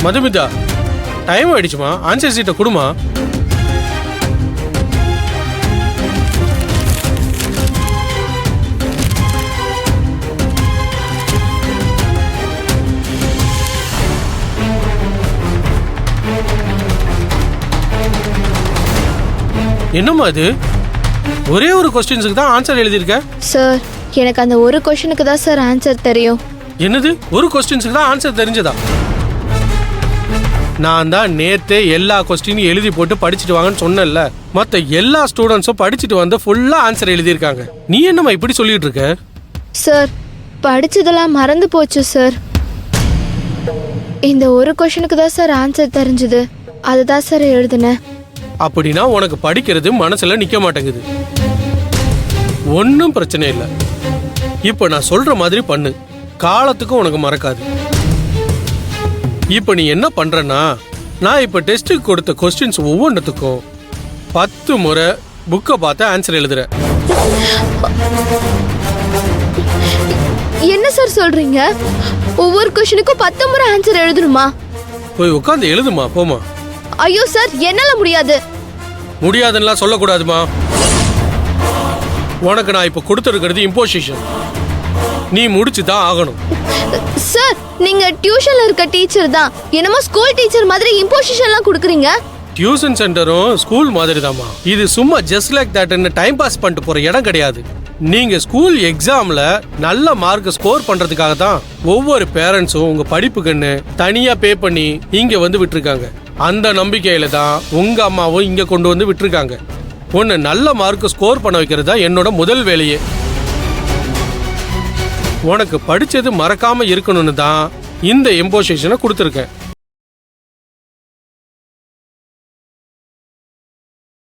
Madhumitha, time ஆயிடுச்சுமா, answer சீட்டை கொடுமா. என்னம்மா இது? ஒரே ஒரு கொஸ்டின்ஸுக்கு தான் ஆன்சர் எழுதியிருக்க. சார், எனக்கு அந்த ஒரு கொஸ்டினுக்கு தான் சார் ஆன்சர் தெரியும். என்னது, ஒரு கொஸ்டின்ஸுக்கு தான் ஆன்சர் தெரிஞ்சதா? நான் தான் நேத்தே எல்லா கொஸ்டினையும் எழுதி போட்டு படிச்சுட்டு வாங்கன்னு சொன்னேன்ல. மற்ற எல்லா ஸ்டூடெண்ட்ஸும் படிச்சுட்டு வந்து ஃபுல்லா ஆன்சர் எழுதியிருக்காங்க. நீ என்னம்மா இப்படி சொல்லிட்டு இருக்க? சார், படிச்சதெல்லாம் மறந்து போச்சு சார். இந்த ஒரு கொஸ்டினுக்கு தான் சார் ஆன்சர் தெரிஞ்சது, அதுதான் சார் எழுதுனேன். அப்படின்னா உனக்கு படிக்கிறது மனசுல நிக்க மாட்டேங்குது. ஒன்னும் பிரச்சனை இல்லை. இப்ப நான் சொல்ற மாதிரி பண்ணு, காலத்துக்கும் உனக்கு மறக்காது. இப்ப நீ என்ன பண்றனா, நான் இப்ப டெஸ்ட்டுக்கு கொடுத்த கொஸ்டின்ஸ் ஒவ்வொன்றத்துக்கும் 10 முறை புக்கை பார்த்து ஆன்சர் எழுதுற. என்ன சார் சொல்றீங்க? ஒவ்வொரு கொஸ்டினுக்கும் 10 முறை ஆன்சர் எழுதணுமா? போய் உட்காந்து எழுதுமா, போமா. ஐயோ சார், என்னால முடியாது. முடியாதுன்னா சொல்லக்கூடாதுமா. உனக்கு நான் இப்ப கொடுத்துருக்கிறது இம்போசிஷன், நீ முடிச்சுதான் ஆகணும். சார், நீங்க டியூஷன்ல இருக்க டீச்சர் தான், என்னமோ ஸ்கூல் டீச்சர் மாதிரி இம்போசிஷன்லாம் கொடுக்குறீங்க. டியூஷன் சென்டரும் ஸ்கூல் மாதிரி தான்மா. இது சும்மா ஜஸ்ட் லைக் தட்னு டைம் பாஸ் பண்ணிட்டு போற இடம் கிடையாது. நீங்க ஸ்கூல் எக்ஸாம்ல நல்ல மார்க் ஸ்கோர் பண்றதுக்காக தான் ஒவ்வொரு பேரண்ட்ஸும் உங்க படிப்புக்குன்னு தனியா பே பண்ணி இங்க வந்து விட்டுருக்காங்க. அந்த நம்பிக்கையில தான் உங்க அம்மாவும் இங்க கொண்டு வந்து விட்டுருக்காங்க. ஒன்னு நல்ல மார்க் ஸ்கோர் பண்ண வைக்கிறது தான் என்னோட முதல் வேலையே. உனக்கு படிச்சது மறக்காம இருக்கணும்னு தான் இந்த இம்போசிஷனை கொடுத்துருக்கேன்.